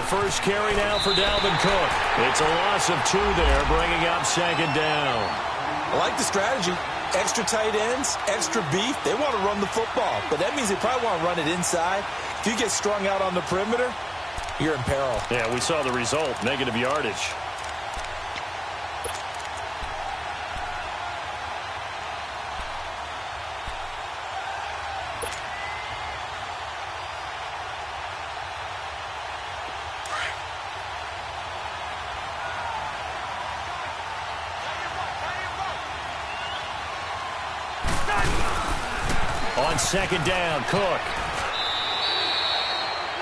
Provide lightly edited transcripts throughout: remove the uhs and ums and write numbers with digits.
A first carry now for Dalvin Cook. It's a loss of 2 there, bringing up second down. I like the strategy. Extra tight ends, extra beef. They want to run the football, but that means they probably want to run it inside. If you get strung out on the perimeter, you're in peril. Yeah, we saw the result, negative yardage. On second down, Cook.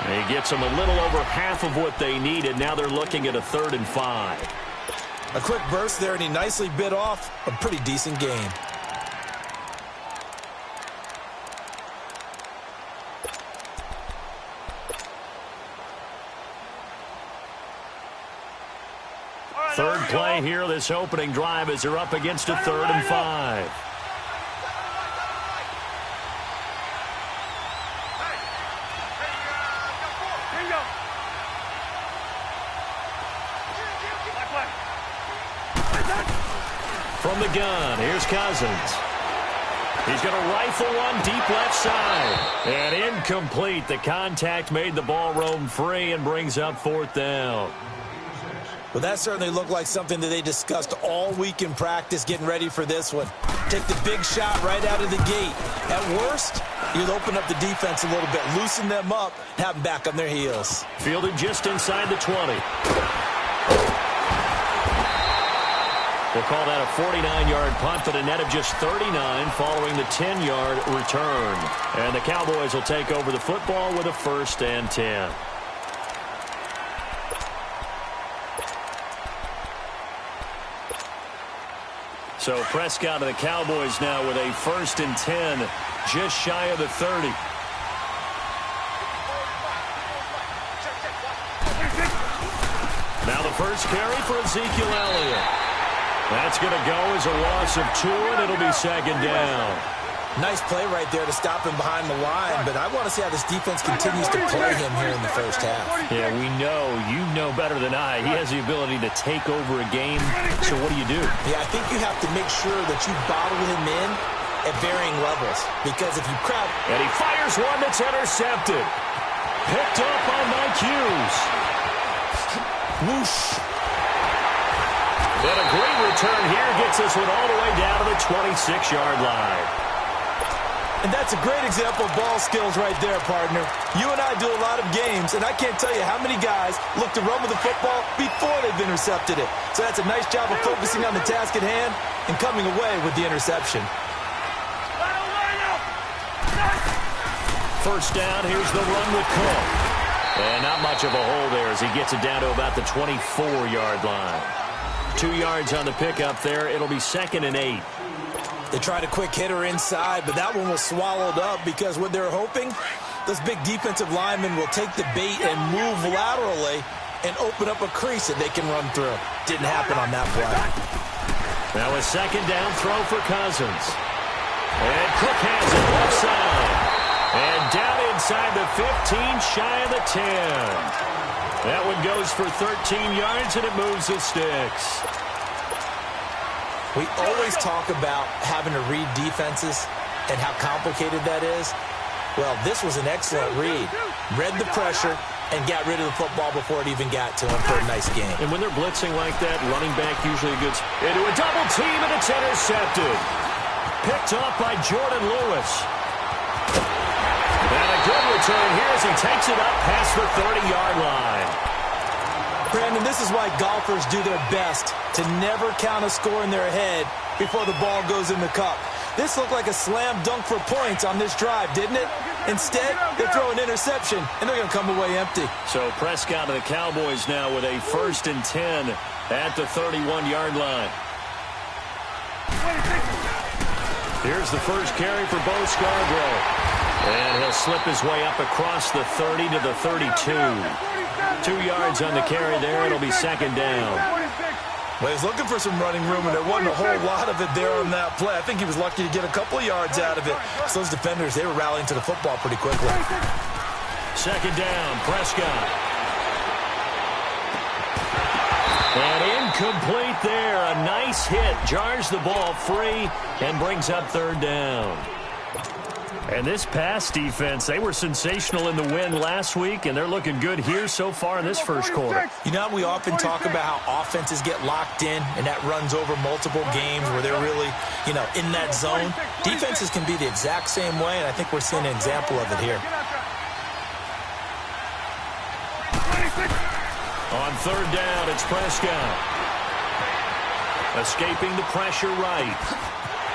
He gets them a little over half of what they needed. Now they're looking at a 3rd and 5. A quick burst there, and he nicely bit off a pretty decent game. Third play here, this opening drive, as they're up against a 3rd and 5. From the gun, here's Cousins. He's going to rifle one deep left side. And incomplete. The contact made the ball roam free and brings up 4th down. Well, that certainly looked like something that they discussed all week in practice getting ready for this one. Take the big shot right out of the gate. At worst, you'll open up the defense a little bit, loosen them up, have them back on their heels. Fielded just inside the 20. We'll call that a 49-yard punt, but a net of just 39 following the 10-yard return. And the Cowboys will take over the football with a 1st and 10. So Prescott and the Cowboys now with a 1st and 10, just shy of the 30. Now the first carry for Ezekiel Elliott. That's going to go as a loss of 2, and it'll be second down. Nice play right there to stop him behind the line, but I want to see how this defense continues to play him here in the first half. Yeah, we know. You know better than I. He has the ability to take over a game, so what do? Yeah, I think you have to make sure that you bottle him in at varying levels, because if you crowd... And he fires one that's intercepted. Picked up on Mike Hughes. Whoosh. And a great return here gets this one all the way down to the 26-yard line. And that's a great example of ball skills right there, partner. You and I do a lot of games, and I can't tell you how many guys look to run with the football before they've intercepted it. So that's a nice job of focusing on the task at hand and coming away with the interception. First down, here's the run with Cook. And not much of a hole there as he gets it down to about the 24-yard line. 2 yards on the pickup there. It'll be 2nd and 8. They tried a quick hitter inside, but that one was swallowed up because what they're hoping, those big defensive linemen will take the bait and move laterally and open up a crease that they can run through. Didn't happen on that play. Now a second down throw for Cousins. And Cook has it left side. And down inside the 15, shy of the 10. That one goes for 13 yards, and it moves the sticks. We always talk about having to read defenses and how complicated that is. Well, this was an excellent read. Read the pressure and got rid of the football before it even got to him for a nice game. And when they're blitzing like that, running back usually gets into a double team, and it's intercepted. Picked off by Jordan Lewis. And a good return here as he takes it up past the 30-yard line. Brandon, this is why golfers do their best to never count a score in their head before the ball goes in the cup. This looked like a slam dunk for points on this drive, didn't it? Instead, they throw an interception, and they're going to come away empty. So Prescott and the Cowboys now with a 1st and 10 at the 31-yard line. Here's the first carry for Bo Scarborough. And he'll slip his way up across the 30 to the 32. 2 yards on the carry there. It'll be second down. Well, he's looking for some running room, and there wasn't a whole lot of it there on that play. I think he was lucky to get a couple of yards out of it. So those defenders, they were rallying to the football pretty quickly. Second down, Prescott. And incomplete there. A nice hit. Jars the ball free and brings up third down. And this pass defense, they were sensational in the win last week, and they're looking good here so far in this first quarter. You know, we often talk about how offenses get locked in, and that runs over multiple games where they're really, in that zone. Defenses can be the exact same way, and I think we're seeing an example of it here. On third down, it's Prescott. Escaping the pressure right.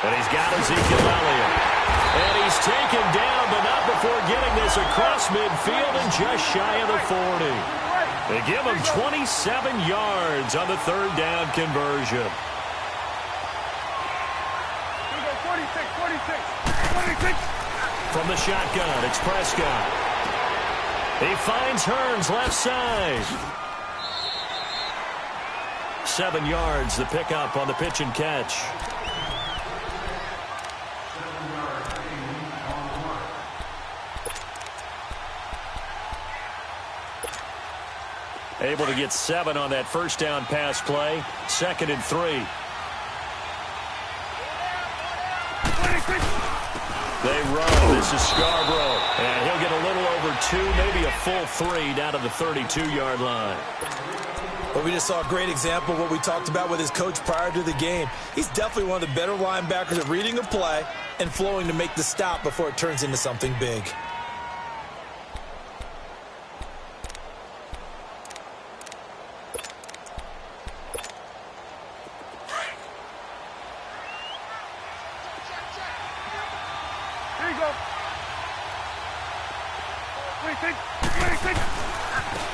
And he's got Ezekiel Elliott. And he's taken down, but not before getting this across midfield and just shy of the 40. They give him 27 yards on the third down conversion. 46. From the shotgun, it's Prescott. He finds Hearns left side. 7 yards, the pickup on the pitch and catch. Able to get 7 on that first down pass play. 2nd and 3. They run. This is Scarborough. And he'll get a little over 2, maybe a full 3 down to the 32-yard line. Well, we just saw a great example of what we talked about with his coach prior to the game. He's definitely one of the better linebackers at reading a play and flowing to make the stop before it turns into something big.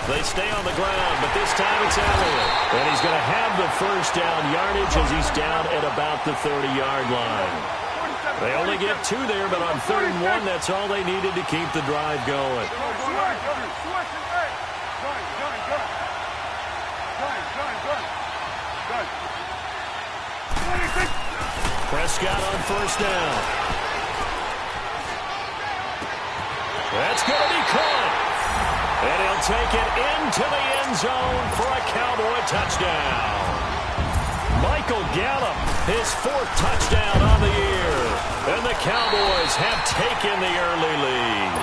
They stay on the ground, but this time it's Elliott. And he's going to have the first down yardage as he's down at about the 30-yard line. They only get 2 there, but on 3rd and 1, that's all they needed to keep the drive going. Prescott on first down. That's going to be caught. And he'll take it into the end zone for a Cowboy touchdown. Michael Gallup, his 4th touchdown on the year. And the Cowboys have taken the early lead.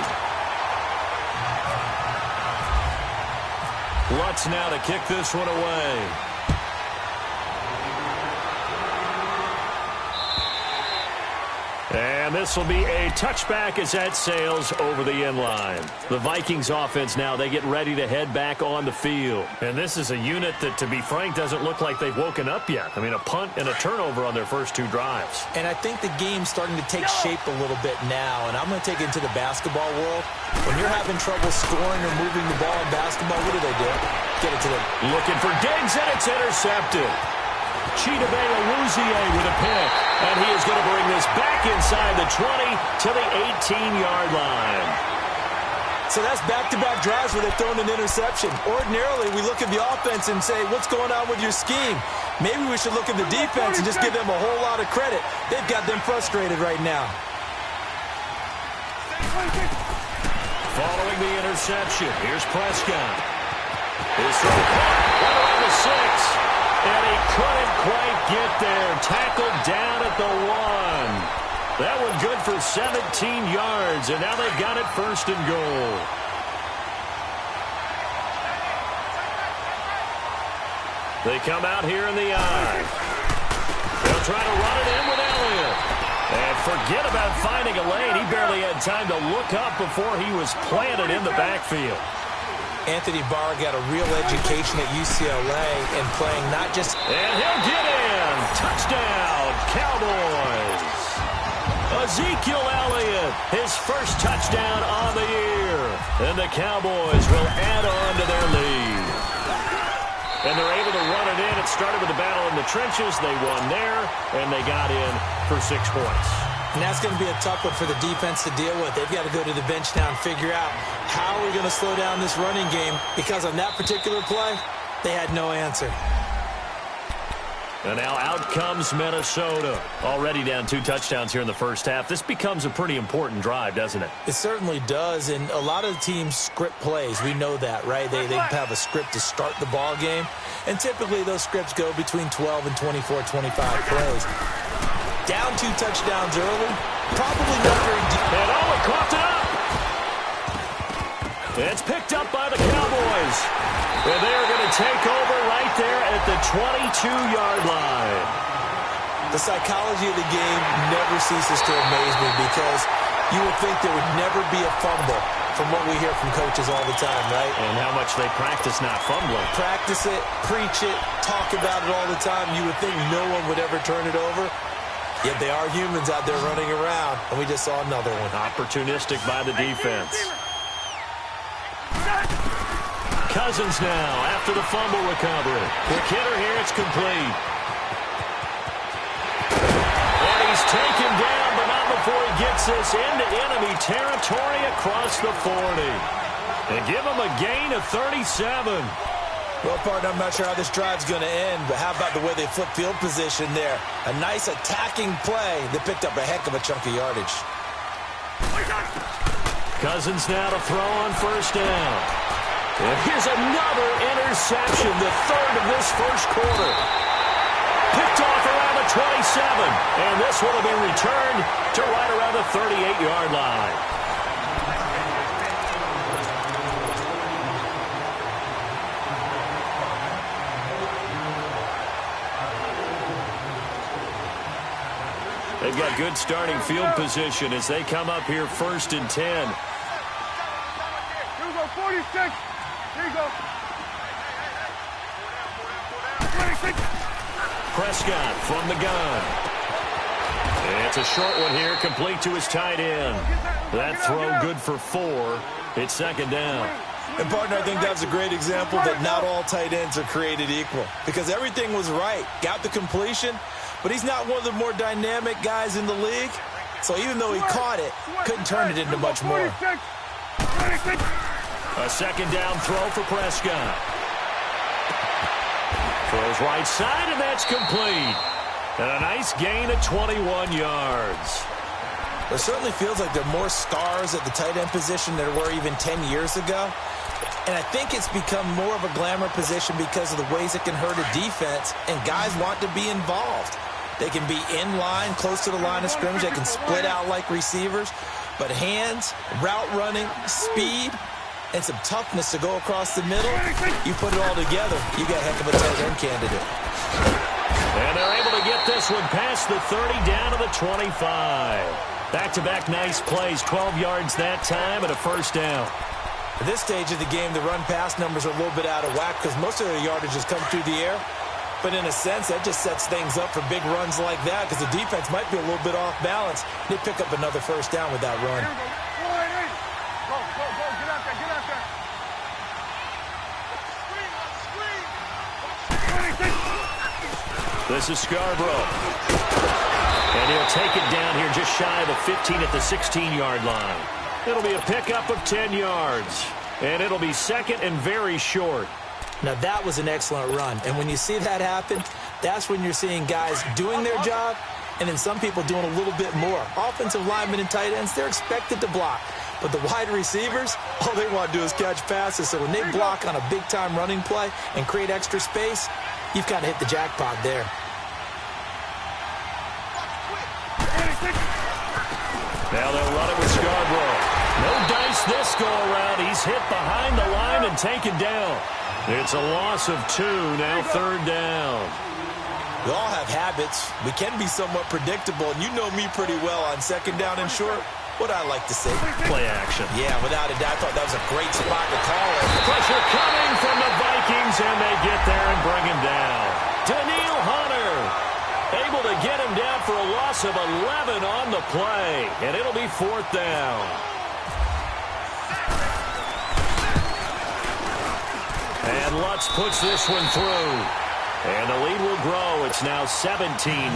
Lutz now to kick this one away. And this will be a touchback as that sails over the end line. The Vikings offense now, they get ready to head back on the field. And this is a unit that, to be frank, doesn't look like they've woken up yet. I mean, a punt and a turnover on their first 2 drives. And I think the game's starting to take shape a little bit now. And I'm going to take it into the basketball world. When you're having trouble scoring or moving the ball in basketball, what do? Get it to them. Looking for Diggs, and it's intercepted. Chidobe Awuzie with a pick, and he is going to bring this back inside the 20 to the 18-yard line. So that's back-to-back drives where they've thrown an interception. Ordinarily, we look at the offense and say, what's going on with your scheme? Maybe we should look at the defense and just give them a whole lot of credit. They've got them frustrated right now. Following the interception, here's Prescott. His throw caught right around the 6. And he couldn't quite get there. Tackled down at the 1. That one good for 17 yards. And now they've got it 1st and goal. They come out here in the eye. They'll try to run it in with Elliott. And forget about finding a lane. He barely had time to look up before he was planted in the backfield. Anthony Barr got a real education at UCLA and playing not just... And he'll get in. Touchdown, Cowboys. Ezekiel Elliott, his first touchdown on the year. And the Cowboys will add on to their lead. And they're able to run it in. It started with a battle in the trenches. They won there, and they got in for 6 points. And that's going to be a tough one for the defense to deal with. They've got to go to the bench now and figure out how are we going to slow down this running game, because on that particular play, they had no answer. And now out comes Minnesota. Already down 2 touchdowns here in the first half. This becomes a pretty important drive, doesn't it? It certainly does, and a lot of the teams script plays. We know that, right? They have a script to start the ball game, and typically those scripts go between 12 and 24, 25 plays. Down 2 touchdowns early, probably not very deep. And it coughed it up. It's picked up by the Cowboys. And they are going to take over right there at the 22-yard line. The psychology of the game never ceases to amaze me because you would think there would never be a fumble from what we hear from coaches all the time, right? And how much they practice not fumbling. Practice it, preach it, talk about it all the time. You would think no one would ever turn it over. Yet they are humans out there running around, and we just saw another one. Opportunistic by the defense. Cousins now after the fumble recovery. Quick hitter here, it's complete. And he's taken down, but not before he gets this into enemy territory across the 40. And give him a gain of 37. Well, partner, I'm not sure how this drive's going to end, but how about the way they flip field position there? A nice attacking play that picked up a heck of a chunk of yardage. Cousins now to throw on first down. And here's another interception, the third of this first quarter. Picked off around the 27. And this one will be returned to right around the 38-yard line. They've got good starting field position as they come up here 1st and 10. Here we go, 46. Here you go. 26. Prescott from the gun. And it's a short one here, complete to his tight end. That throw good for 4. It's 2nd down. And, partner, I think that was a great example that not all tight ends are created equal because everything was right. Got the completion, but he's not one of the more dynamic guys in the league. So even though he caught it, couldn't turn it into much more. A 2nd down throw for Prescott. Throws right side, and that's complete. And a nice gain of 21 yards. It certainly feels like there are more stars at the tight end position than there were even 10 years ago. And I think it's become more of a glamour position because of the ways it can hurt a defense, and guys want to be involved. They can be in line, close to the line of scrimmage. They can split out like receivers. But hands, route running, speed, and some toughness to go across the middle, you put it all together, you got a heck of a tight end candidate. And they're able to get this one past the 30 down to the 25. Back-to-back nice plays, 12 yards that time and a 1st down. At this stage of the game, the run-pass numbers are a little bit out of whack because most of their yardage has come through the air. But in a sense, that just sets things up for big runs like that because the defense might be a little bit off balance. They pick up another 1st down with that run. Go, get out there, This is Scarborough. And he'll take it down here just shy of the 15 at the 16-yard line. It'll be a pickup of 10 yards. And it'll be 2nd and very short. Now, that was an excellent run. And when you see that happen, that's when you're seeing guys doing their job and then some people doing a little bit more. Offensive linemen and tight ends, they're expected to block. But the wide receivers, all they want to do is catch passes. So when they block on a big-time running play and create extra space, you've kind of hit the jackpot there. Now they'll run it with Scarborough. No dice this go-around. He's hit behind the line and taken down. It's a loss of 2, now 3rd down. We all have habits. We can be somewhat predictable, and you know me pretty well on 2nd down and short. What I like to say. Play action. Yeah, without a doubt, I thought that was a great spot to call it. Pressure coming from the Vikings, and they get there and bring him down. Daniil Hunter able to get him down for a loss of 11 on the play, and it'll be 4th down. And Lutz puts this one through. And the lead will grow. It's now 17-0.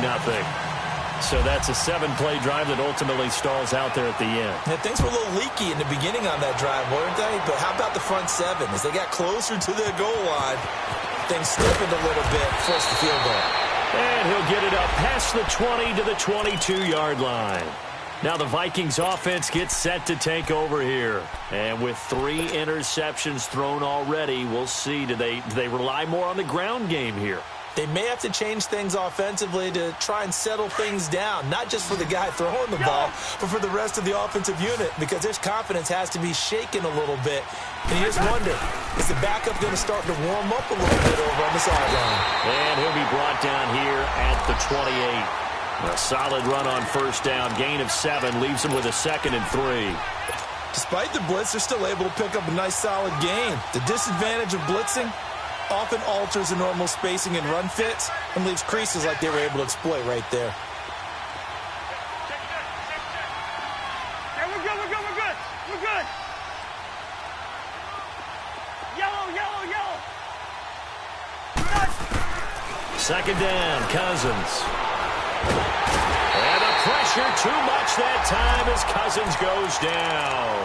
So that's a 7-play drive that ultimately stalls out there at the end. Yeah, things were a little leaky in the beginning on that drive, weren't they? But how about the front 7? As they got closer to their goal line, things stiffened a little bit, forced the field goal. And he'll get it up past the 20 to the 22-yard line. Now the Vikings offense gets set to take over here. And with 3 interceptions thrown already, we'll see. Do they rely more on the ground game here? They may have to change things offensively to try and settle things down, not just for the guy throwing the ball, but for the rest of the offensive unit, because their confidence has to be shaken a little bit. And you just wonder, is the backup going to start to warm up a little bit over on the sideline? And he'll be brought down here at the 28. A solid run on first down. Gain of 7 leaves him with a 2nd and 3. Despite the blitz, they're still able to pick up a nice solid gain. The disadvantage of blitzing often alters the normal spacing and run fits and leaves creases like they were able to exploit right there. Yeah, we're good, we're good, we're good. We're good. Yellow, yellow, yellow. Second down, Cousins. And the pressure too much that time as Cousins goes down.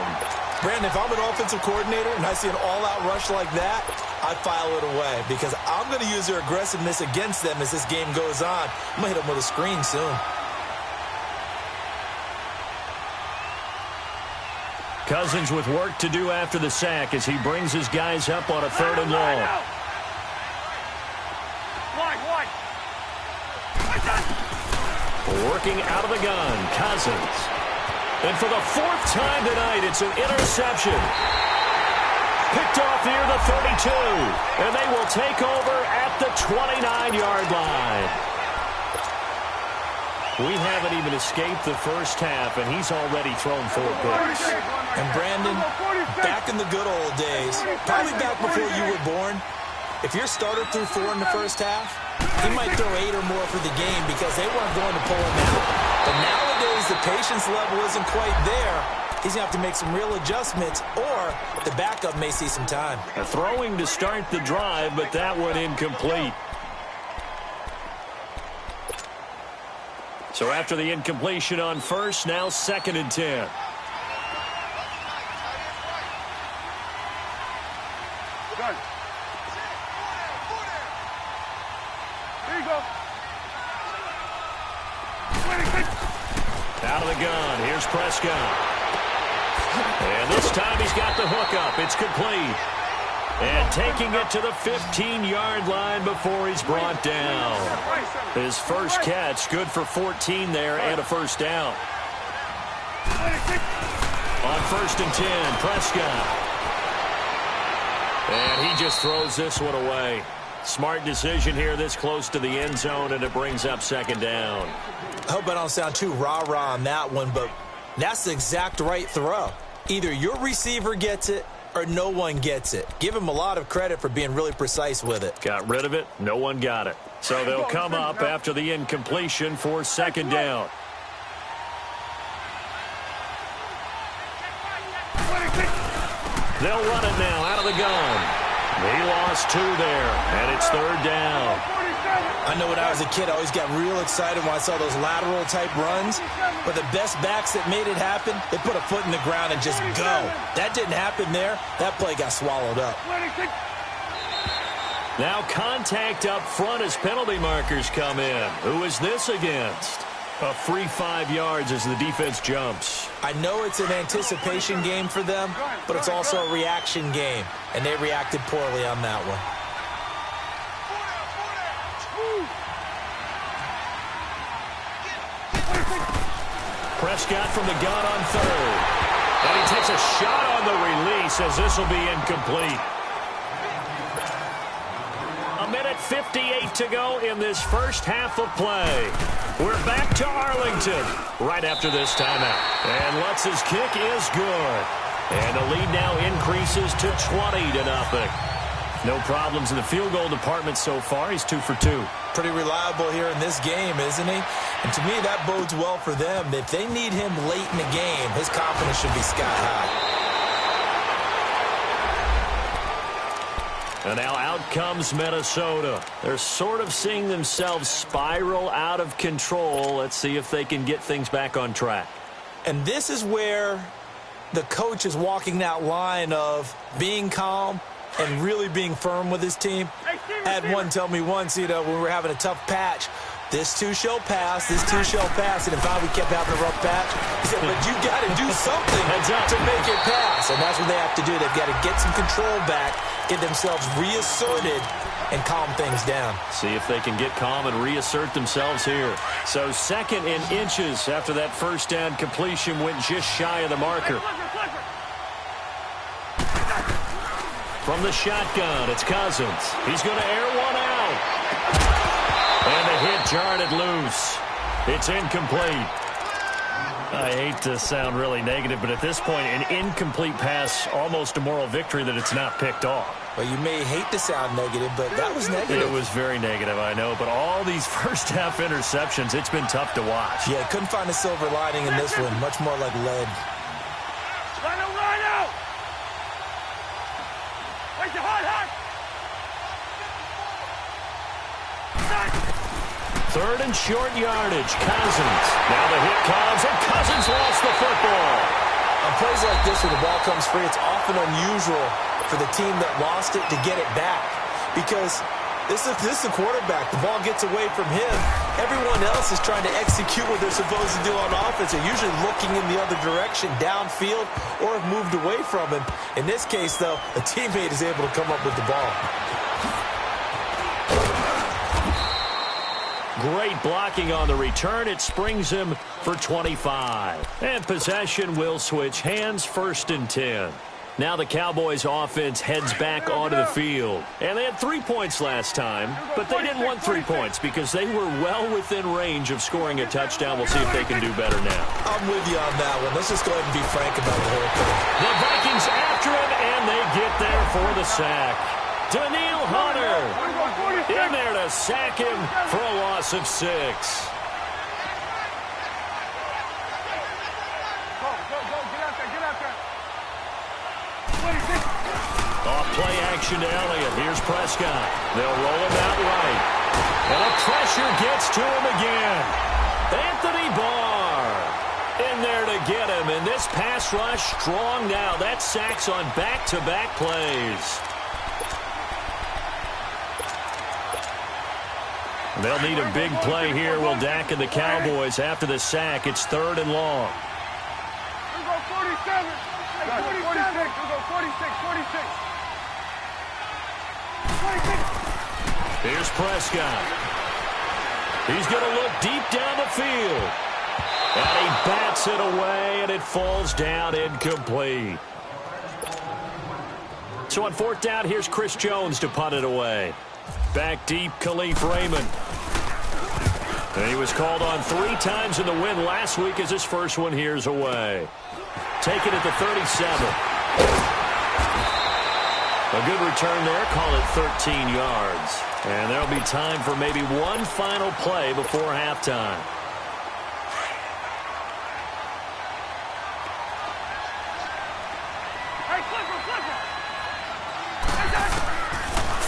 Brandon, if I'm an offensive coordinator and I see an all-out rush like that, I file it away because I'm going to use their aggressiveness against them as this game goes on. I'm going to hit them with a screen soon. Cousins with work to do after the sack as he brings his guys up on a 3rd and long. Wide. Working out of the gun, Cousins. And for the 4th time tonight, it's an interception. Picked off near the 32. And they will take over at the 29-yard line. We haven't even escaped the first half, and he's already thrown 4 picks. And Brandon, back in the good old days, probably back before you were born, if your starter threw 4 in the first half, he might throw 8 or more for the game because they weren't going to pull him out. But nowadays, the patience level isn't quite there. He's going to have to make some real adjustments, or the backup may see some time. A throwing to start the drive, but that one incomplete. So after the incompletion on first, now 2nd and 10. Good. There you go. Out of the gun, here's Prescott. And this time he's got the hook up. It's complete. And taking it to the 15-yard line before he's brought down. His first catch, good for 14 there and a first down. On 1st and 10, Prescott. And he just throws this one away. Smart decision here this close to the end zone, and it brings up 2nd down. I hope I don't sound too rah-rah on that one, but that's the exact right throw. Either your receiver gets it or no one gets it. Give him a lot of credit for being really precise with it. Got rid of it. No one got it. So they'll come up after the incompletion for 2nd down. They'll run it now out of the gun. He lost 2 there, and it's 3rd down. I know when I was a kid, I always got real excited when I saw those lateral-type runs. But the best backs that made it happen, they put a foot in the ground and just go. That didn't happen there. That play got swallowed up. Now contact up front as penalty markers come in. Who is this against? A free 5 yards as the defense jumps. I know it's an anticipation game for them, but it's also a reaction game, and they reacted poorly on that one. Prescott from the gun on 3rd. And he takes a shot on the release as this will be incomplete. 1:58 to go in this first half of play. We're back to Arlington right after this timeout. And Lutz's kick is good. And the lead now increases to 20-0. No problems in the field goal department so far. He's 2 for 2. Pretty reliable here in this game, isn't he? And to me, that bodes well for them. If they need him late in the game, his confidence should be sky high. And now out comes Minnesota. They're sort of seeing themselves spiral out of control. Let's see if they can get things back on track. And this is where the coach is walking that line of being calm and really being firm with his team. Had one tell me once, when we were having a tough patch, this too shall pass, this too shall pass. And if we kept having a rough patch, he said, but you got to do something to make it pass. And that's what they have to do. They've got to get some control back, get themselves reasserted, and calm things down. See if they can get calm and reassert themselves here. So 2nd and inches after that first down completion went just shy of the marker. From the shotgun, it's Cousins. He's going to air one out. And the hit jarred it loose. It's incomplete. I hate to sound really negative, but at this point, an incomplete pass, almost a moral victory that it's not picked off. Well, you may hate to sound negative, but that was negative. It was very negative, I know. But all these first-half interceptions, it's been tough to watch. Yeah, couldn't find a silver lining in this one. Much more like lead. Rhino! Wait, your hot! 3rd and short yardage. Cousins. Now the hit comes, and Cousins lost the football. On plays like this where the ball comes free, it's often unusual for the team that lost it to get it back. Because this is the quarterback. The ball gets away from him. Everyone else is trying to execute what they're supposed to do on offense. They're usually looking in the other direction, downfield, or have moved away from him. In this case, though, a teammate is able to come up with the ball. Great blocking on the return. It springs him for 25. And possession will switch hands, 1st and 10. Now the Cowboys offense heads back onto the field. And they had 3 points last time, but they didn't want 3 points because they were well within range of scoring a touchdown. We'll see if they can do better now. I'm with you on that one. Let's just go ahead and be frank about the whole thing. The Vikings after him, and they get there for the sack. Daniil Hunter in there to sack him for a loss of 6. Go, get out there. Off play action to Elliott. Here's Prescott. They'll roll him out right. And the pressure gets to him again. Anthony Barr in there to get him. And this pass rush strong now. That's sacks on back-to-back plays. They'll need a big play here. Will Dak and the Cowboys after the sack. It's 3rd and long. We go 47. 46. We go 46. Here's Prescott. He's going to look deep down the field. And he bats it away, and it falls down incomplete. So on 4th down, here's Chris Jones to punt it away. Back deep, Khalif Raymond. And he was called on 3 times in the win last week as his first one here's away. Taken at the 37. A good return there. Call it 13 yards. And there'll be time for maybe one final play before halftime.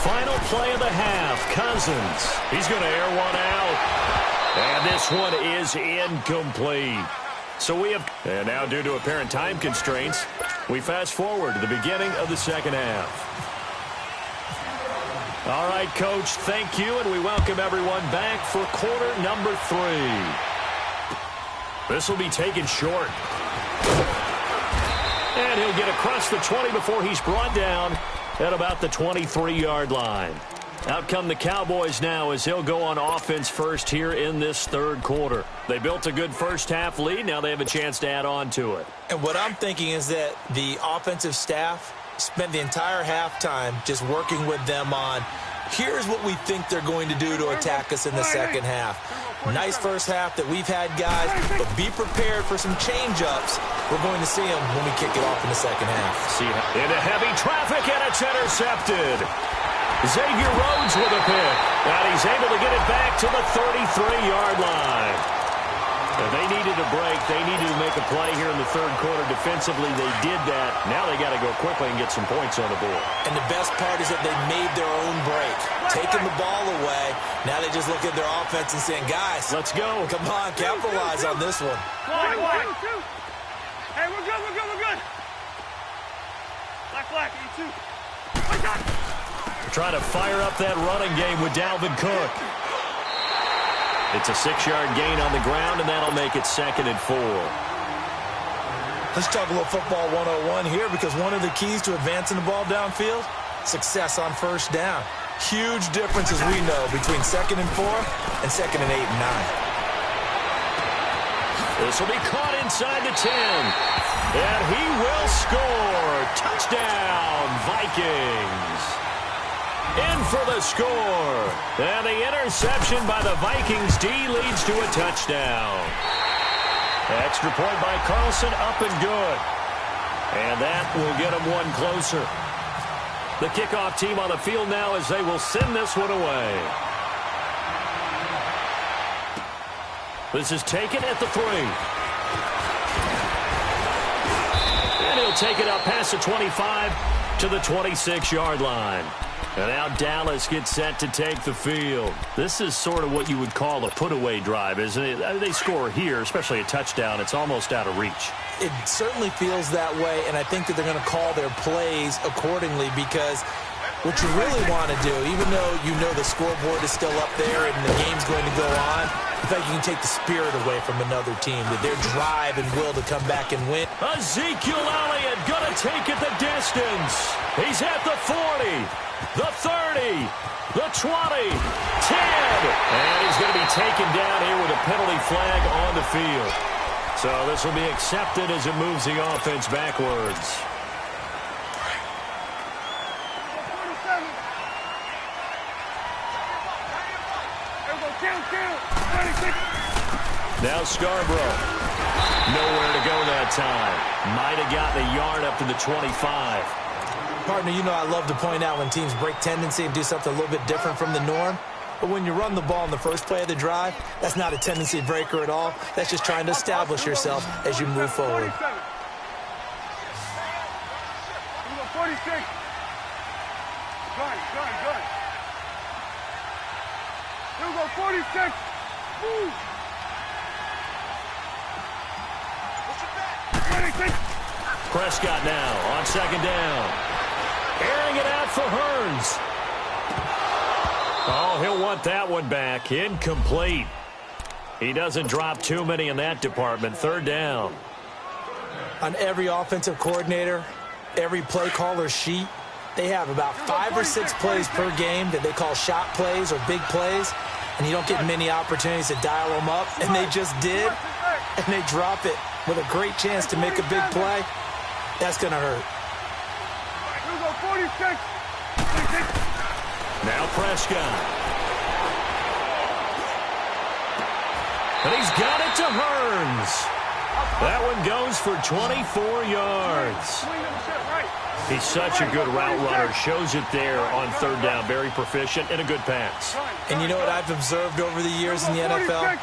Final play of the half. Cousins. He's going to air one out. And this one is incomplete. So we have, and now due to apparent time constraints, we fast forward to the beginning of the 2nd half. All right, Coach, thank you, and we welcome everyone back for quarter number 3. This will be taken short. And he'll get across the 20 before he's brought down at about the 23-yard line. Out come the Cowboys now as he'll go on offense first here in this 3rd quarter. They built a good first-half lead. Now they have a chance to add on to it. And what I'm thinking is that the offensive staff spent the entire halftime just working with them on, here's what we think they're going to do to attack us in the 2nd half. Nice first half that we've had, guys, but be prepared for some change-ups. We're going to see them when we kick it off in the 2nd half. See into heavy traffic, and it's intercepted. Xavier Rhodes with a pick, and he's able to get it back to the 33-yard line. And they needed a break. They needed to make a play here in the 3rd quarter. Defensively, they did that. Now they got to go quickly and get some points on the board. And the best part is that they made their own break, taking the ball away. Now they just look at their offense and saying, guys, let's go. Come on, capitalize on this one. Hey, we're good. Black, E2. Trying to fire up that running game with Dalvin Cook. It's a 6-yard gain on the ground, and that'll make it 2nd and 4. Let's talk a little football 101 here, because one of the keys to advancing the ball downfield, success on first down. Huge difference, as we know, between 2nd and 4 and 2nd and 8 and 9. This will be caught inside the 10. And he will score. Touchdown, Vikings. In for the score. And the interception by the Vikings D leads to a touchdown. Extra point by Carlson, up and good. And that will get him one closer. The kickoff team on the field now as they will send this one away. This is taken at the 3. And he'll take it up past the 25 to the 26-yard line. And now Dallas gets set to take the field. This is sort of what you would call a put-away drive, isn't it? I mean, they score here, especially a touchdown. It's almost out of reach. It certainly feels that way, and I think that they're going to call their plays accordingly, because what you really want to do, even though you know the scoreboard is still up there and the game's going to go on, in fact, you can take the spirit away from another team, that their drive and will to come back and win. Ezekiel Elliott going to take it the distance. He's at the 40, the 30, the 20, 10. And he's going to be taken down here with a penalty flag on the field. So this will be accepted as it moves the offense backwards. Now Scarborough. Nowhere to go that time. Might have gotten a yard up to the 25. Partner, you know I love to point out when teams break tendency and do something a little bit different from the norm. But when you run the ball in the first play of the drive, that's not a tendency breaker at all. That's just trying to establish yourself as you move forward. 46. Good. Here we go, 46. Woo. 26. Prescott now on 2nd down. Airing it out for Hearns. Oh, he'll want that one back. Incomplete. He doesn't drop too many in that department. 3rd down. On every offensive coordinator, every play caller sheet, they have about 5 or 6 plays per game that they call shot plays or big plays, and you don't get many opportunities to dial them up, and they just did, and they drop it with a great chance to make a big play. That's going to hurt. Here we go, 46. Now Prescott. And he's got it to Hearns. That one goes for 24 yards. He's such a good route runner. Shows it there on 3rd down. Very proficient and a good pass. And you know what I've observed over the years in the NFL?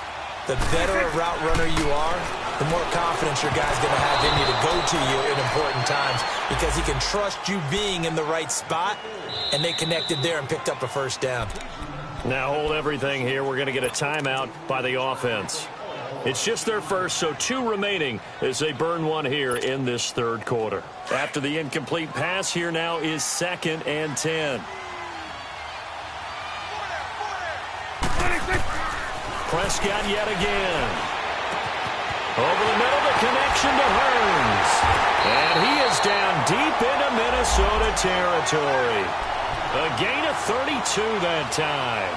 The better a route runner you are, the more confidence your guy's going to have in you to go to you in important times, because he can trust you being in the right spot, and they connected there and picked up a 1st down. Now hold everything here. We're going to get a timeout by the offense. It's just their first, so 2 remaining as they burn one here in this 3rd quarter. After the incomplete pass, here now is 2nd and 10. Prescott yet again. Over the middle, the connection to Hearns. And he is down deep into Minnesota territory. A gain of 32 that time.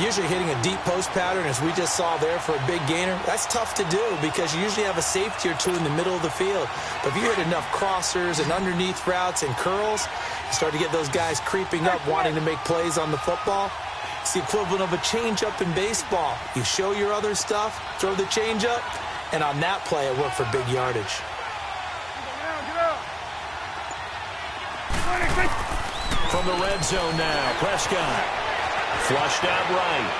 Usually hitting a deep post pattern, as we just saw there, for a big gainer, that's tough to do because you usually have a safety or 2 in the middle of the field. But if you hit enough crossers and underneath routes and curls, you start to get those guys creeping up, wanting to make plays on the football. It's the equivalent of a changeup in baseball. You show your other stuff, throw the changeup, and on that play, it worked for big yardage. From the red zone now, Prescott. Flushed out right.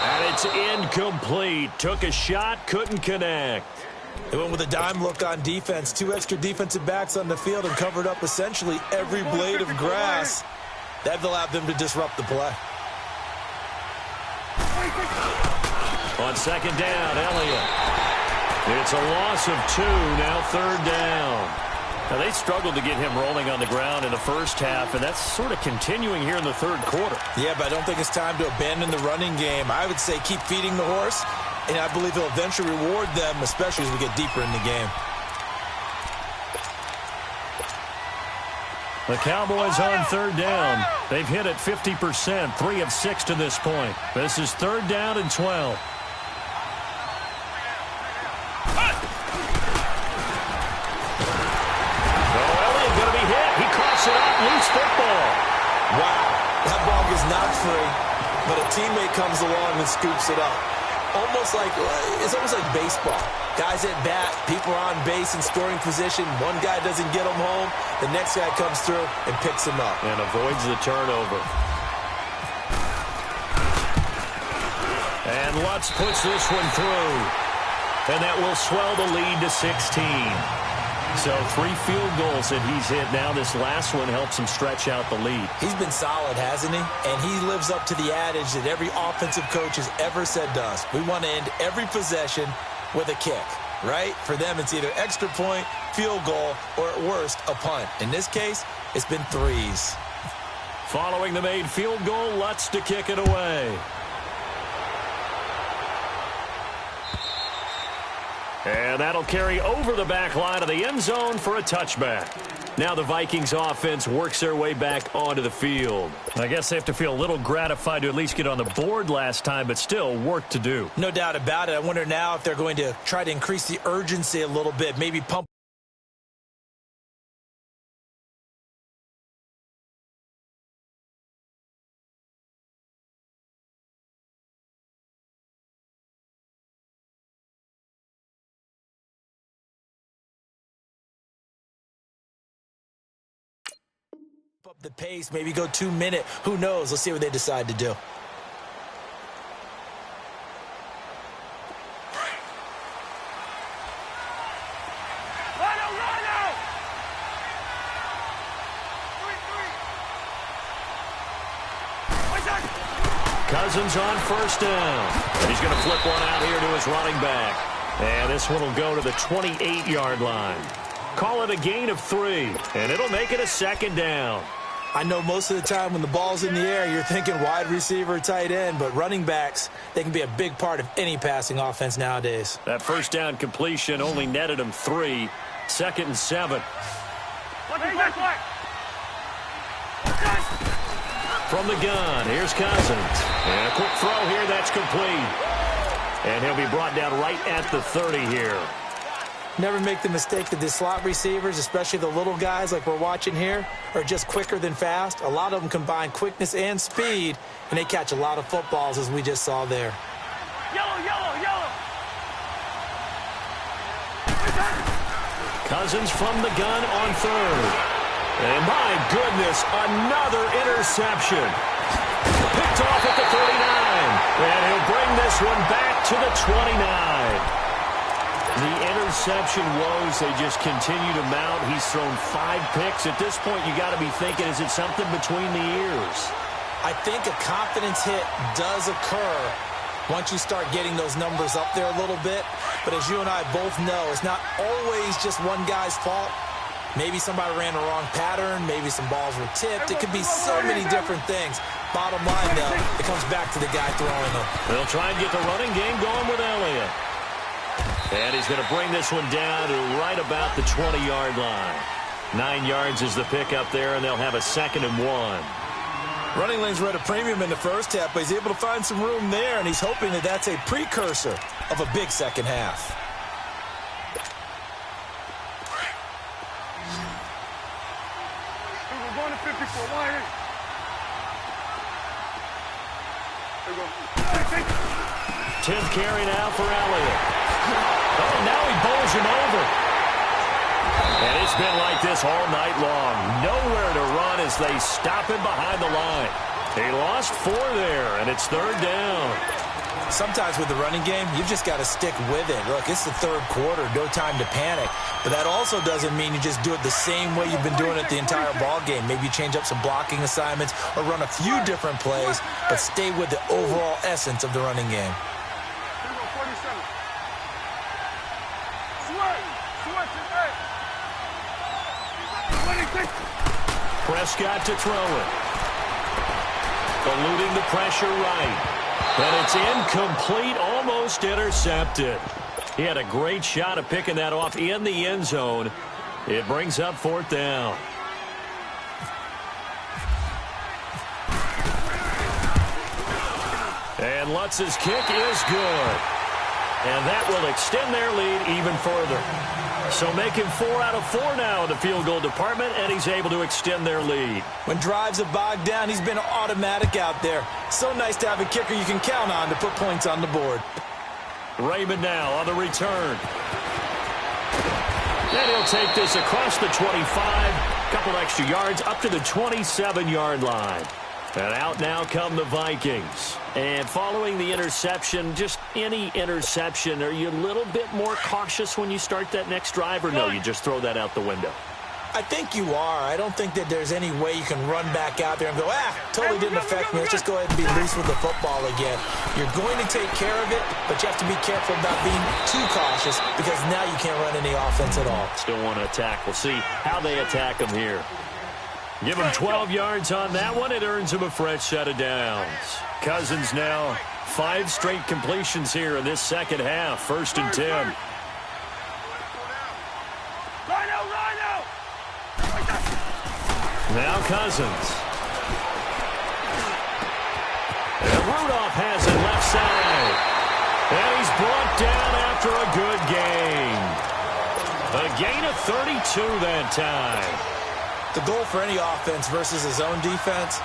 And it's incomplete. Took a shot, couldn't connect. They went with a dime look on defense. 2 extra defensive backs on the field and covered up essentially every blade of grass. That allowed them to disrupt the play. On 2nd down, Elliott. It's a loss of 2, now 3rd down. Now, they struggled to get him rolling on the ground in the first half, and that's sort of continuing here in the third quarter. Yeah, but I don't think it's time to abandon the running game. I would say keep feeding the horse, and I believe he'll eventually reward them, especially as we get deeper in the game. The Cowboys on third down. They've hit it 50%, 3 of 6 to this point. This is third down and 12. Loose football. Wow, that ball is not free, but a teammate comes along and scoops it up. It's almost like baseball. Guys at bat, people are on base in scoring position. One guy doesn't get him home. The next guy comes through and picks him up. And avoids the turnover. And Lutz puts this one through. And that will swell the lead to 16. So 3 field goals that he's hit now. This last one helps him stretch out the lead. He's been solid, hasn't he? And he lives up to the adage that every offensive coach has ever said to us. We want to end every possession with a kick, right? For them, it's either extra point, field goal, or at worst, a punt. In this case, it's been 3s. Following the made field goal, Lutz to kick it away. And that'll carry over the back line of the end zone for a touchback. Now the Vikings offense works their way back onto the field. I guess they have to feel a little gratified to at least get on the board last time, but still work to do. No doubt about it. I wonder now if they're going to try to increase the urgency a little bit, maybe pump up the pace, maybe go 2-minute. Who knows? Let's see what they decide to do. Cousins on first down. And he's going to flip one out here to his running back. And this one will go to the 28-yard line. Call it a gain of 3, and it'll make it a second down. I know most of the time when the ball's in the air, you're thinking wide receiver, tight end, but running backs, they can be a big part of any passing offense nowadays. That first down completion only netted him 3. 2nd and 7. From the gun, here's Cousins. And a quick throw here, that's complete. And he'll be brought down right at the 30 here. Never make the mistake that the slot receivers, especially the little guys like we're watching here, are just quicker than fast. A lot of them combine quickness and speed, and they catch a lot of footballs, as we just saw there. Yellow, yellow, yellow. Cousins from the gun on 3rd. And my goodness, another interception. Picked off at the 39. And he'll bring this one back to the 29. The interception woes, they just continue to mount. He's thrown 5 picks. At this point, you got to be thinking, is it something between the ears? I think a confidence hit does occur once you start getting those numbers up there a little bit. But as you and I both know, it's not always just one guy's fault. Maybe somebody ran the wrong pattern. Maybe some balls were tipped. It could be so many different things. Bottom line, though, it comes back to the guy throwing them. They'll try and get the running game going with Elliott. And he's going to bring this one down to right about the 20-yard line. 9 yards is the pickup there, and they'll have a 2nd and 1. Running lanes were at a premium in the first half, but he's able to find some room there, and he's hoping that that's a precursor of a big second half. We're going to 54. Line in. There we go. 10th carry now for Elliott. Oh, now he bowls him over. And it's been like this all night long. Nowhere to run as they stop him behind the line. He lost 4 there, and it's 3rd down. Sometimes with the running game, you've just got to stick with it. Look, it's the 3rd quarter, no time to panic. But that also doesn't mean you just do it the same way you've been doing it the entire ball game. Maybe you change up some blocking assignments or run a few different plays, but stay with the overall essence of the running game. 26. Prescott to throw it. Eluding the pressure right. And it's incomplete, almost intercepted. He had a great shot at picking that off in the end zone. It brings up 4th down. And Lutz's kick is good. And that will extend their lead even further. So making 4 out of 4 now in the field goal department, and he's able to extend their lead. When drives are bogged down, he's been automatic out there. So nice to have a kicker you can count on to put points on the board. Raymond now on the return. And he'll take this across the 25. A couple extra yards up to the 27-yard line. And out now come the Vikings. And following the interception, just any interception, are you a little bit more cautious when you start that next drive, or no, you just throw that out the window? I think you are. I don't think that there's any way you can run back out there and go, totally didn't affect me. Let's just go ahead and be loose with the football again. You're going to take care of it, but you have to be careful about being too cautious because now you can't run any offense at all. Still want to attack. We'll see how they attack them here. Give him 12 yards on that one. It earns him a fresh set of downs. Cousins now 5 straight completions here in this second half. 1st and 10. Now Cousins. And Rudolph has it left side. And he's brought down after a good gain. A gain of 32 that time. The goal for any offense versus his own defense,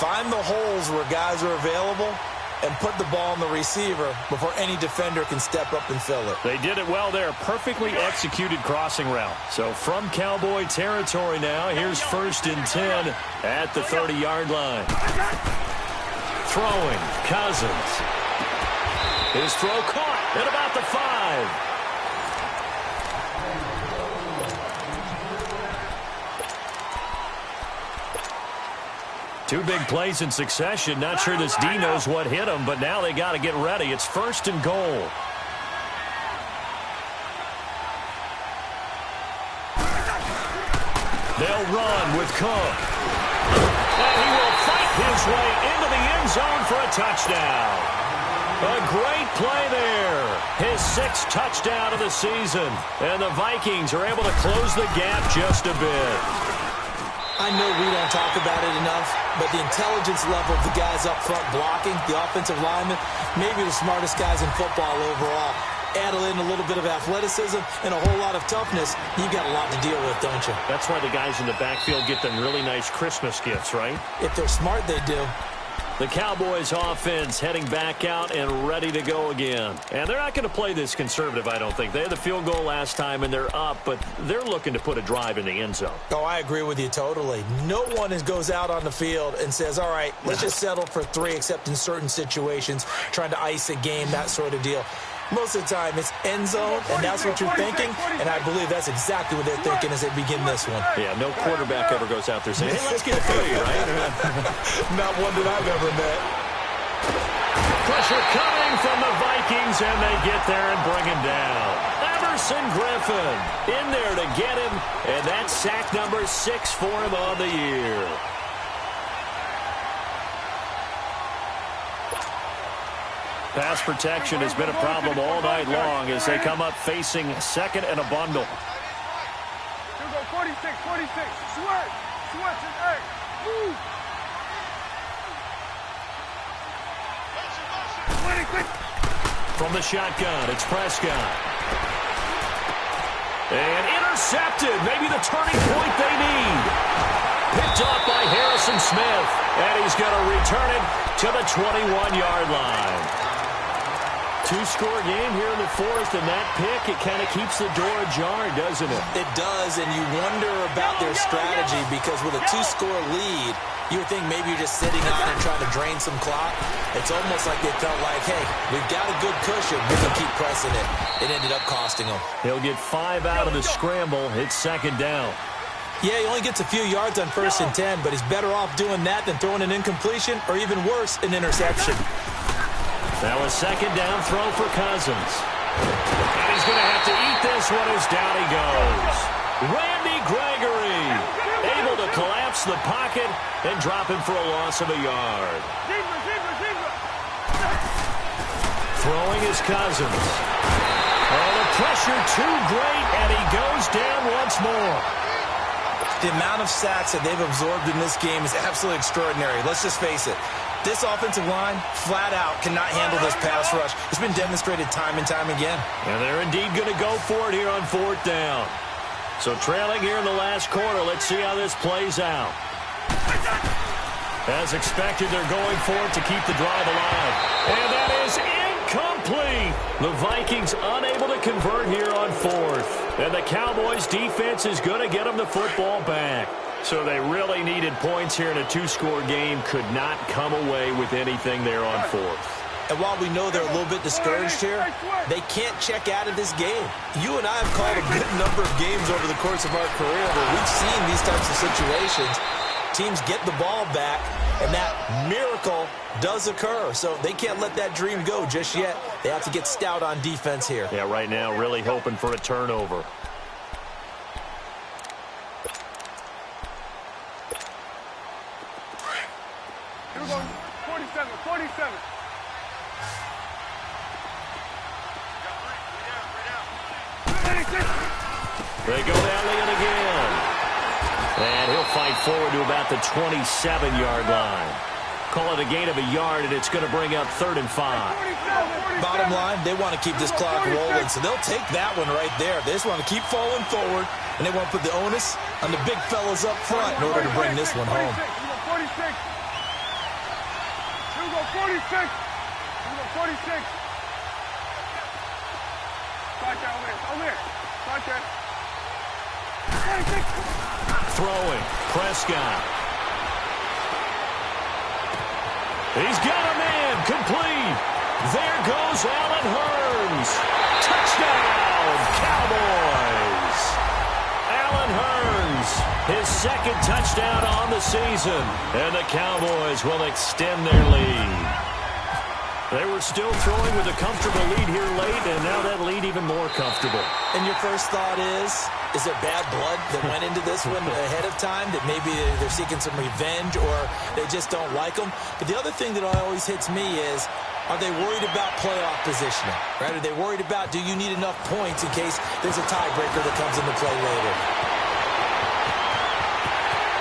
find the holes where guys are available and put the ball on the receiver before any defender can step up and fill it. They did it well there. Perfectly executed crossing route. So from Cowboy territory now, here's 1st and 10 at the 30-yard line. Throwing, Cousins. His throw caught at about the 5. Two big plays in succession. Not sure this D knows what hit him, but now they got to get ready. It's 1st and goal. They'll run with Cook. And he will fight his way into the end zone for a touchdown. A great play there. His 6th touchdown of the season. And the Vikings are able to close the gap just a bit. I know we don't talk about it enough, but the intelligence level of the guys up front blocking, the offensive linemen, maybe the smartest guys in football overall. Add in a little bit of athleticism and a whole lot of toughness, you've got a lot to deal with, don't you? That's why the guys in the backfield get them really nice Christmas gifts, right? If they're smart, they do. The Cowboys offense heading back out and ready to go again. And they're not going to play this conservative, I don't think. They had the field goal last time, and they're up, but they're looking to put a drive in the end zone. Oh, I agree with you totally. No one goes out on the field and says, all right, let's just settle for 3, except in certain situations, trying to ice a game, that sort of deal. Most of the time, it's end zone, and that's what you're thinking, and I believe that's exactly what they're thinking as they begin this one. Yeah, no quarterback ever goes out there saying, hey, let's get 3, right? Not one that I've ever met. Pressure coming from the Vikings, and they get there and bring him down. Everson Griffin in there to get him, and that's sack number 6 for him on the year. Pass protection has been a problem all night long as they come up facing 2nd and a bundle. Here we go, 46, 46. Switch. Switch and A. Move. 26. From the shotgun, it's Prescott. And intercepted. Maybe the turning point they need. Picked off by Harrison Smith. And he's going to return it to the 21-yard line. 2-score game here in the 4th, and that pick, it kind of keeps the door ajar, doesn't it? It does, and you wonder about their strategy because with a 2-score lead, you would think maybe you're just sitting on and trying to drain some clock. It's almost like they felt like, hey, we've got a good cushion. We can keep pressing it. It ended up costing them. He'll get 5 out of the scramble. It's 2nd down. Yeah, he only gets a few yards on 1st and 10, but he's better off doing that than throwing an incompletion or even worse, an interception. Now a 2nd down throw for Cousins. And he's going to have to eat this one as down he goes. Randy Gregory able to collapse the pocket and drop him for a loss of a yard. Throwing his Cousins. Oh, the pressure too great, and he goes down once more. The amount of sacks that they've absorbed in this game is absolutely extraordinary. Let's just face it. This offensive line, flat out, cannot handle this pass rush. It's been demonstrated time and time again. And they're indeed going to go for it here on 4th down. So trailing here in the last quarter, let's see how this plays out. As expected, they're going for it to keep the drive alive. And that is incomplete. The Vikings unable to convert here on 4th. And the Cowboys' defense is going to get them the football back. So they really needed points here in a 2-score game. Could not come away with anything there on 4th. And while we know they're a little bit discouraged here, they can't check out of this game. You and I have called a good number of games over the course of our career where we've seen these types of situations. Teams get the ball back, and that miracle does occur. So they can't let that dream go just yet. They have to get stout on defense here. Yeah, right now really hoping for a turnover. Here we go. 47, 47. They go down Leon again. And he'll fight forward to about the 27-yard line. Call it a gain of a yard, and it's going to bring up 3rd and 5. Bottom line, they want to keep this clock rolling, so they'll take that one right there. They just want to keep falling forward, and they want to put the onus on the big fellas up front in order to bring this one home. 46. Here we go, 46. Here we go, 46. Start that over there. Start that. 46. Throwing. Prescott. He's got a man. Complete. There goes Allen Hurns. Touchdown, Cowboys. Allen Hurns, his 2nd touchdown on the season. And the Cowboys will extend their lead. They were still throwing with a comfortable lead here late, and now that lead even more comfortable. And your first thought is there bad blood that went into this one ahead of time, that maybe they're seeking some revenge or they just don't like them? But the other thing that always hits me is, are they worried about playoff positioning? Right? Are they worried about, do you need enough points in case there's a tiebreaker that comes into play later?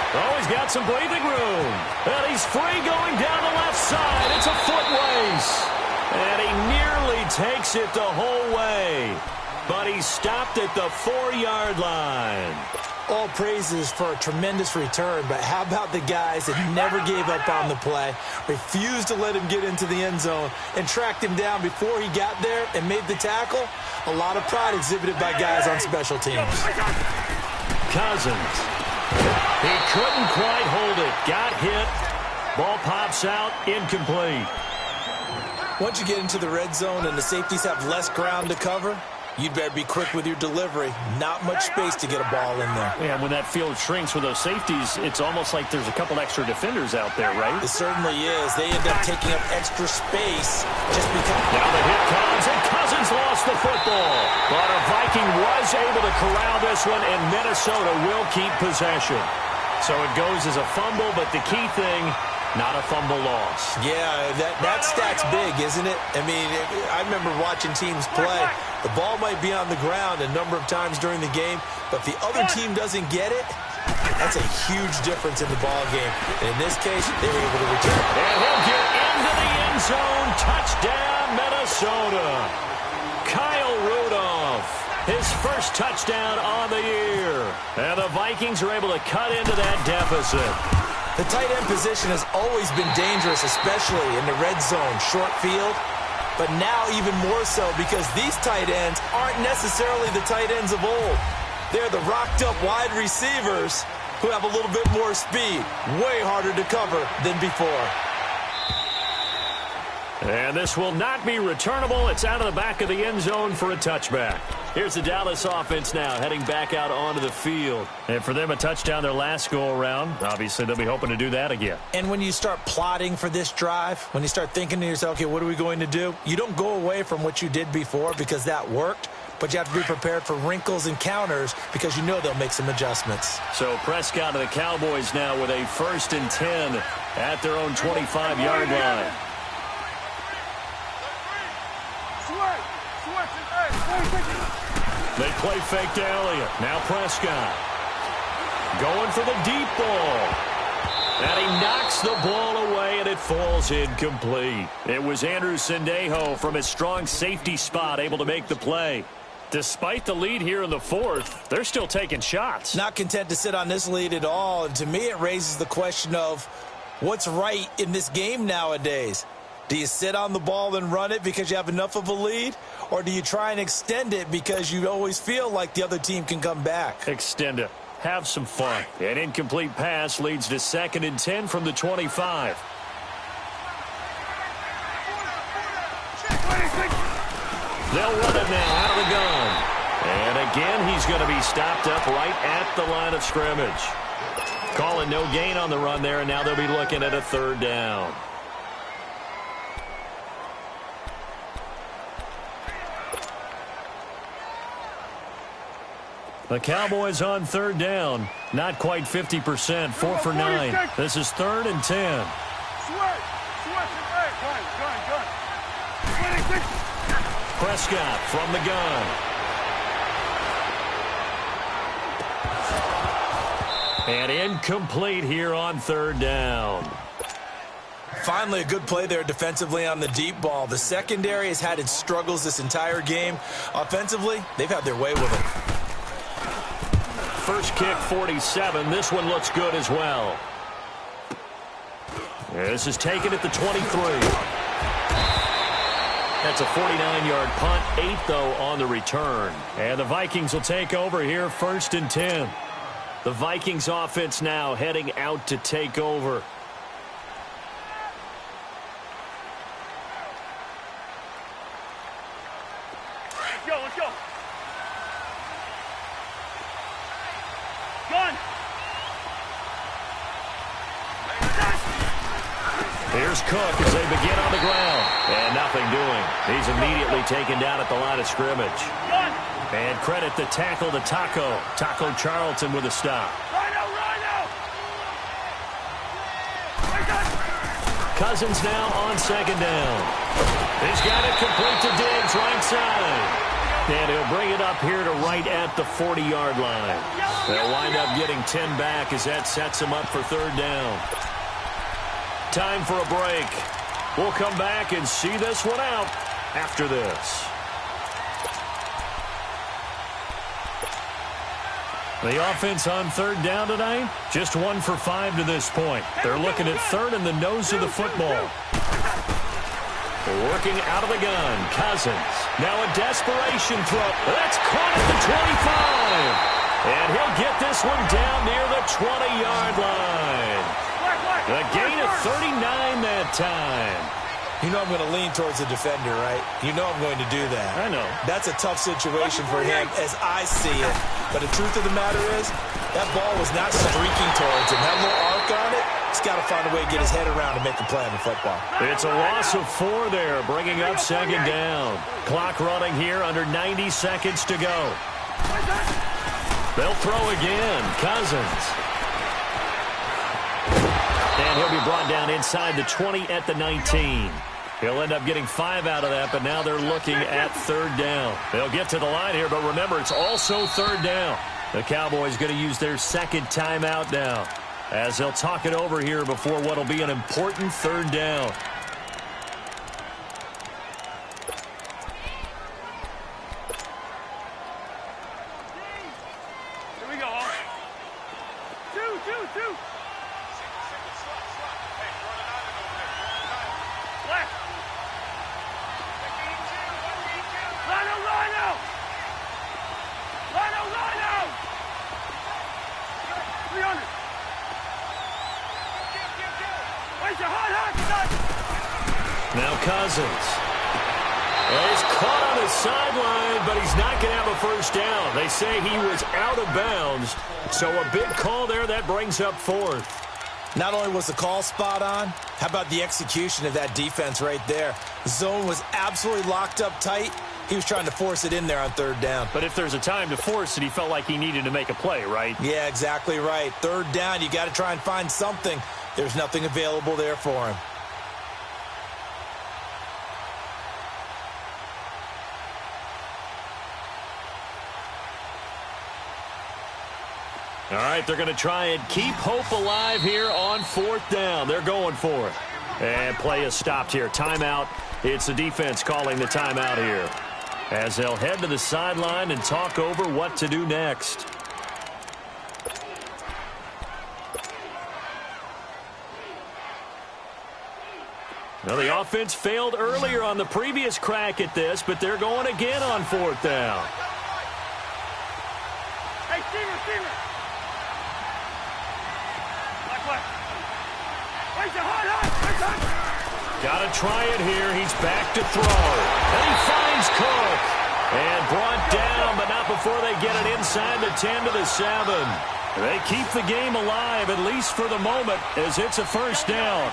Oh, he's got some breathing room. And he's free going down the left side. It's a foot race. And he nearly takes it the whole way. But he stopped at the 4-yard line. All praises for a tremendous return, but how about the guys that never gave up on the play, refused to let him get into the end zone, and tracked him down before he got there and made the tackle? A lot of pride exhibited by guys on special teams. Cousins. He couldn't quite hold it. Got hit. Ball pops out. Incomplete. Once you get into the red zone and the safeties have less ground to cover, you'd better be quick with your delivery. Not much space to get a ball in there. Yeah, when that field shrinks with those safeties, it's almost like there's a couple extra defenders out there, right? It certainly is. They end up taking up extra space just because. Now the hit comes, and Cousins lost the football. But a Viking was able to corral this one, and Minnesota will keep possession. So it goes as a fumble, but the key thing, not a fumble loss. Yeah, that stat's big, isn't it? I mean, I remember watching teams play. The ball might be on the ground a number of times during the game, but if the other team doesn't get it, that's a huge difference in the ball game. And in this case, they were able to return. And he'll get into the end zone. Touchdown, Minnesota. Kyle Rudolph, his first touchdown on the year. And the Vikings are able to cut into that deficit. The tight end position has always been dangerous, especially in the red zone, short field. But now even more so because these tight ends aren't necessarily the tight ends of old. They're the rocked-up wide receivers who have a little bit more speed. Way harder to cover than before. And this will not be returnable. It's out of the back of the end zone for a touchback. Here's the Dallas offense now heading back out onto the field. And for them, a touchdown their last go-around. Obviously, they'll be hoping to do that again. And when you start plotting for this drive, when you start thinking to yourself, okay, what are we going to do? You don't go away from what you did before because that worked. but you have to be prepared for wrinkles and counters because you know they'll make some adjustments. So Prescott and the Cowboys now with a 1st and 10 at their own 25-yard line. They play fake to Elliott. Now Prescott going for the deep ball. And he knocks the ball away, and it falls incomplete. It was Andrew Sendejo from his strong safety spot able to make the play. Despite the lead here in the 4th, they're still taking shots. Not content to sit on this lead at all. And to me, it raises the question of what's right in this game nowadays. Do you sit on the ball and run it because you have enough of a lead? Or do you try and extend it because you always feel like the other team can come back? Extend it. Have some fun. An incomplete pass leads to 2nd and 10 from the 25. They'll run it now out of the gun. And again, he's going to be stopped up right at the line of scrimmage. Calling no gain on the run there, and now they'll be looking at a 3rd down. The Cowboys on 3rd down. Not quite 50%. 4 for 9. This is 3rd and 10. Prescott from the gun. And incomplete here on 3rd down. Finally, a good play there defensively on the deep ball. The secondary has had its struggles this entire game. Offensively, they've had their way with it. First kick, 47. This one looks good as well. This is taken at the 23. That's a 49-yard punt. 8, though, on the return. And the Vikings will take over here, 1st and 10. The Vikings offense now heading out to take over. Let's go. Gun. Here's Cook as they begin on the ground. And nothing doing. He's immediately taken down at the line of scrimmage. Gun. And credit the tackle to Taco. Taco Charlton with a stop. Rhino. Cousins now on 2nd down. He's got it complete to Diggs, right side. And he'll bring it up here to right at the 40-yard line. They'll wind up getting 10 back as that sets him up for 3rd down. Time for a break. We'll come back and see this one out after this. The offense on 3rd down tonight, just 1 for 5 to this point. They're looking at 3rd and the nose of the football. Working out of the gun, Cousins. Now a desperation throw. That's caught at the 25. And he'll get this one down near the 20-yard line. The gain of 39 that time. You know I'm going to lean towards the defender, right? You know I'm going to do that. I know. That's a tough situation for him as I see it. But the truth of the matter is, that ball was not streaking towards him. That little arc on it, he's got to find a way to get his head around and make a play on the football. It's a loss of 4 there, bringing up 2nd down. Clock running here, under 90 seconds to go. They'll throw again. Cousins. And he'll be brought down inside the 20 at the 19. He'll end up getting 5 out of that, but now they're looking at 3rd down. They'll get to the line here, but remember, it's also 3rd down. The Cowboys going to use their 2nd timeout now, as they'll talk it over here before what will be an important 3rd down. Here we go. 2. Left. Rhino. 300. Where's your hot? Now Cousins. Well, he's caught on the sideline, but he's not going to have a 1st down. They say he was out of bounds, so a big call there that brings up 4th. Not only was the call spot on, how about the execution of that defense right there? The zone was absolutely locked up tight, He was trying to force it in there on third down. But if there's a time to force it, he felt like he needed to make a play, right? Yeah, exactly right. Third down, you got to try and find something. There's nothing available there for him. All right, they're going to try and keep hope alive here on fourth down. They're going for it. And play is stopped here. Timeout. It's the defense calling the timeout here, as they'll head to the sideline and talk over what to do next. Well, the offense failed earlier on the previous crack at this, but they're going again on fourth down. Hey, receiver. Got to try it here. He's back to throw. And he finds Cook. And brought down, but not before they get it inside the 10 to the 7. They keep the game alive, at least for the moment, as it's a first down.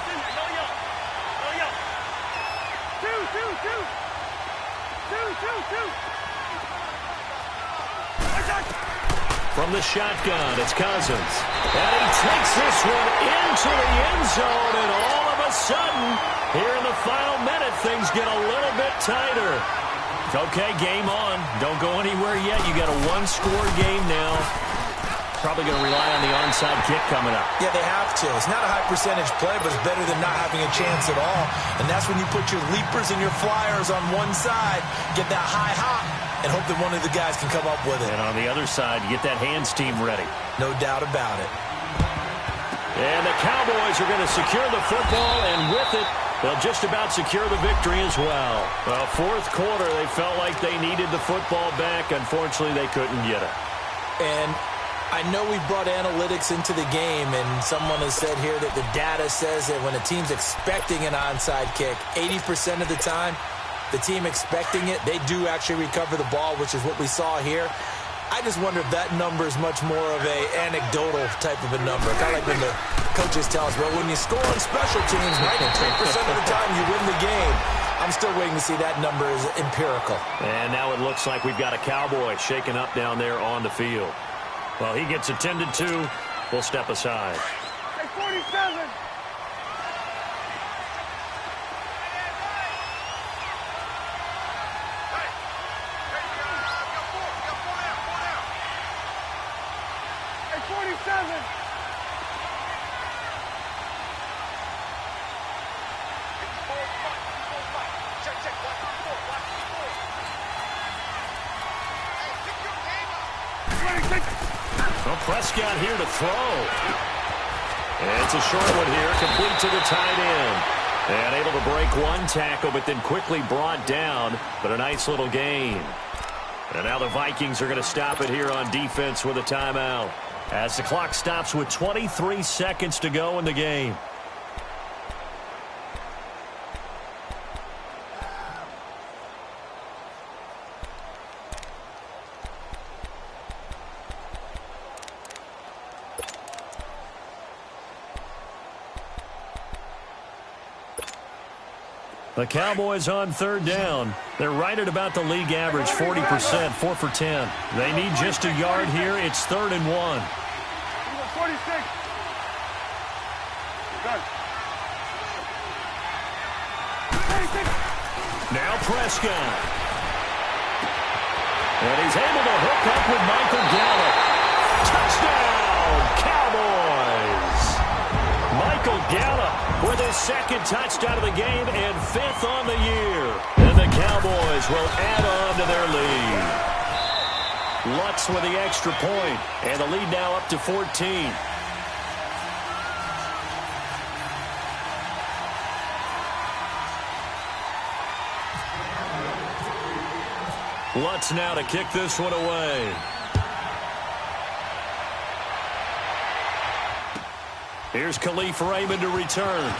From the shotgun, it's Cousins. And he takes this one into the end zone, and all of a sudden, here in the final minute, things get a little bit tighter. Okay, game on. Don't go anywhere yet. You got a one-score game now. Probably going to rely on the onside kick coming up. Yeah, they have to. It's not a high-percentage play, but it's better than not having a chance at all. And that's when you put your leapers and your flyers on one side, get that high hop, and hope that one of the guys can come up with it. And on the other side, you get that hands team ready. No doubt about it. And the Cowboys are going to secure the football, and with it, they'll just about secure the victory as well. Well, fourth quarter, they felt like they needed the football back. Unfortunately, they couldn't get it. And I know we brought analytics into the game, and someone has said here that the data says that when a team's expecting an onside kick, 80% of the time, the team expecting it, they do actually recover the ball, which is what we saw here. I just wonder if that number is much more of a anecdotal type of a number. Kind of like when the coaches tell us, well, when you score on special teams, 93% of the time you win the game. I'm still waiting to see that number is empirical. And now it looks like we've got a Cowboy shaken up down there on the field. Well, he gets attended to. We'll step aside. Hey, 47. Well, Prescott here to throw. And it's a short one here, complete to the tight end. And able to break one tackle, but then quickly brought down. But a nice little gain. And now the Vikings are going to stop it here on defense with a timeout, as the clock stops with 23 seconds to go in the game. The Cowboys on third down. They're right at about the league average, 40%, 4 for 10. They need just a yard here. It's 3rd and 1. 46. Done. Now Prescott. And he's able to hook up with Michael Gallup. Touchdown, Cowboys! Michael Gallup with his second touchdown of the game and 5th on the year. And the Cowboys will add on to their lead. Lutz with the extra point, and the lead now up to 14. Lutz now to kick this one away. Here's Khalif Raymond to return.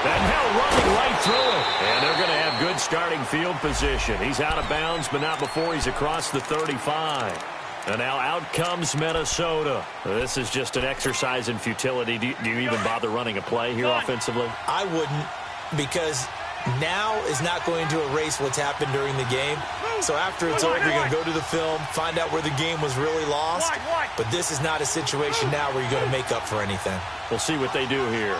And now running right through it. And they're going to have good starting field position. He's out of bounds, but not before he's across the 35. And now out comes Minnesota. This is just an exercise in futility. Do you even bother running a play here offensively? I wouldn't, because Now is not going to erase what's happened during the game. So after it's over, you're going to go to the film, find out where the game was really lost. But this is not a situation now where you're going to make up for anything. We'll see what they do here.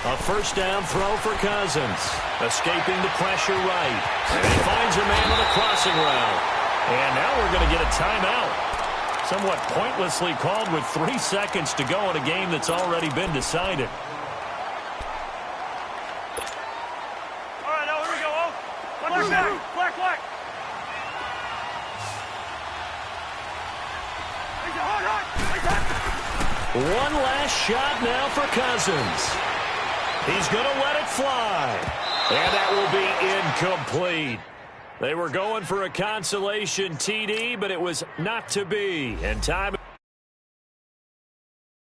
A first down throw for Cousins. Escaping the pressure right. And he finds a man on a crossing route. And now we're going to get a timeout. Somewhat pointlessly called with 3 seconds to go in a game that's already been decided. All right, now here we go. One more back. Black. One last shot now for Cousins. He's going to let it fly. And that will be incomplete. They were going for a consolation TD, but it was not to be. And time...